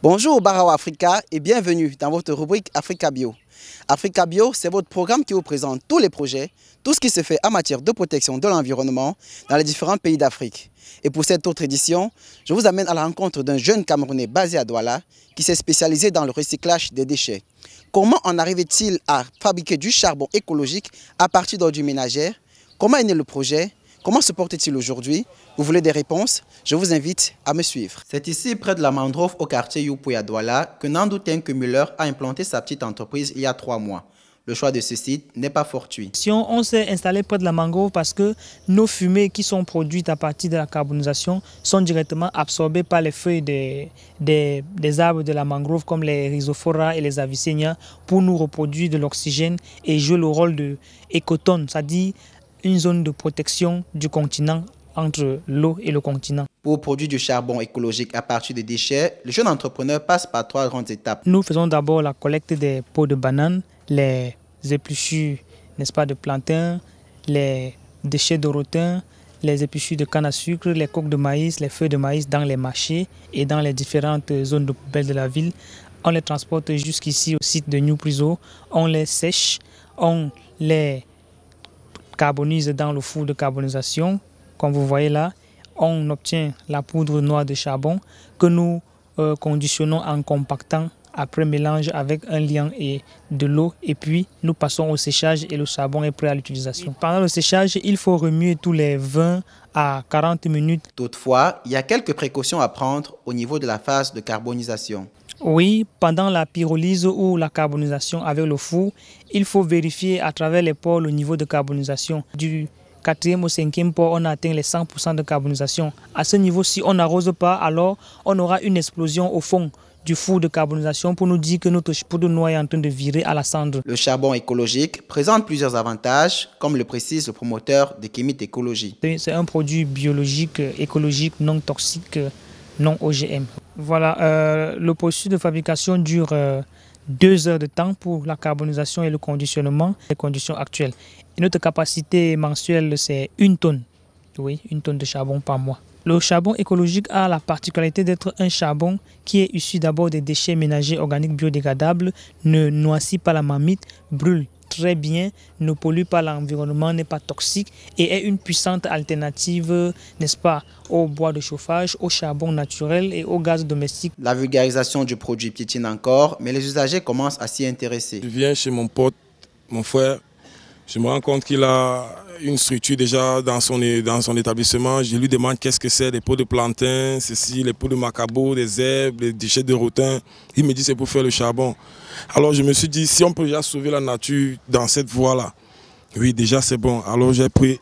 Bonjour Barawa Africa et bienvenue dans votre rubrique Africa Bio. Africa Bio, c'est votre programme qui vous présente tous les projets, tout ce qui se fait en matière de protection de l'environnement dans les différents pays d'Afrique. Et pour cette autre édition, je vous amène à la rencontre d'un jeune Camerounais basé à Douala qui s'est spécialisé dans le recyclage des déchets. Comment en arrivait-il à fabriquer du charbon écologique à partir d'ordures ménagères? Comment est né le projet? Comment se porte-t-il aujourd'hui? Vous voulez des réponses? Je vous invite à me suivre. C'est ici, près de la Mangrove, au quartier Yupoué à Douala, que Nandou Tenke Müller a implanté sa petite entreprise il y a 3 mois. Le choix de ce site n'est pas fortuit. On s'est installé près de la mangrove parce que nos fumées qui sont produites à partir de la carbonisation sont directement absorbées par les feuilles des arbres de la mangrove comme les Rhizophora et les Avicennia pour nous reproduire de l'oxygène et jouer le rôle de écotone, c'est-à-dire une zone de protection du continent entre l'eau et le continent. Pour produire du charbon écologique à partir des déchets, le jeune entrepreneur passe par 3 grandes étapes. Nous faisons d'abord la collecte des peaux de bananes, les épluchures, n'est-ce pas, de plantain, les déchets de rotin, les épluchures de canne à sucre, les coques de maïs, les feuilles de maïs dans les marchés et dans les différentes zones de poubelle de la ville. On les transporte jusqu'ici au site de New Priso, on les sèche, on les carbonise dans le four de carbonisation, comme vous voyez là. On obtient la poudre noire de charbon que nous conditionnons en compactant après mélange avec un liant et de l'eau, et puis nous passons au séchage et le charbon est prêt à l'utilisation. Pendant le séchage, il faut remuer tous les 20 à 40 minutes. Toutefois, il y a quelques précautions à prendre au niveau de la phase de carbonisation. Oui, pendant la pyrolyse ou la carbonisation avec le four, il faut vérifier à travers les pores le niveau de carbonisation. Du 4e au 5e port, on a atteint les 100% de carbonisation. À ce niveau, si on n'arrose pas, alors on aura une explosion au fond du four de carbonisation pour nous dire que notre poudre noire est en train de virer à la cendre. Le charbon écologique présente plusieurs avantages, comme le précise le promoteur de Kémit Écologie. C'est un produit biologique, écologique, non toxique, non OGM. Voilà, le processus de fabrication dure 2 heures de temps pour la carbonisation et le conditionnement des conditions actuelles. Et notre capacité mensuelle, c'est 1 tonne. Oui, 1 tonne de charbon par mois. Le charbon écologique a la particularité d'être un charbon qui est issu d'abord des déchets ménagers organiques biodégradables, ne noircit pas la marmite, brûle très bien, ne pollue pas l'environnement, n'est pas toxique et est une puissante alternative, n'est-ce pas, au bois de chauffage, au charbon naturel et au gaz domestique. La vulgarisation du produit piétine encore, mais les usagers commencent à s'y intéresser. Je viens chez mon pote, mon frère, je me rends compte qu'il a une structure déjà dans son établissement. Je lui demande qu'est-ce que c'est, des pots de plantain, ceci, les pots de macabo, des herbes, les déchets de rotin. Il me dit c'est pour faire le charbon. Alors je me suis dit, si on peut déjà sauver la nature dans cette voie-là, oui déjà c'est bon. Alors j'ai pris,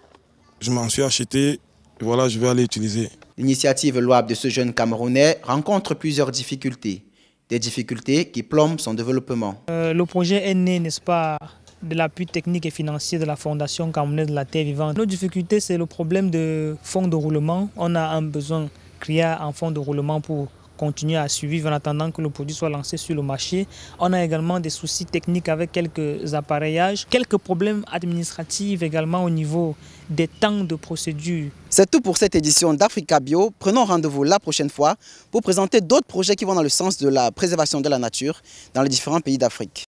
je m'en suis acheté, et voilà, je vais aller utiliser. L'initiative louable de ce jeune Camerounais rencontre plusieurs difficultés. Des difficultés qui plombent son développement. Le projet est né, n'est-ce pas, de l'appui technique et financier de la Fondation camerounaise de la Terre vivante. Nos difficultés, c'est le problème de fonds de roulement. On a un besoin criard en fonds de roulement pour continuer à suivre en attendant que le produit soit lancé sur le marché. On a également des soucis techniques avec quelques appareillages, quelques problèmes administratifs également au niveau des temps de procédure. C'est tout pour cette édition d'Africa Bio. Prenons rendez-vous la prochaine fois pour présenter d'autres projets qui vont dans le sens de la préservation de la nature dans les différents pays d'Afrique.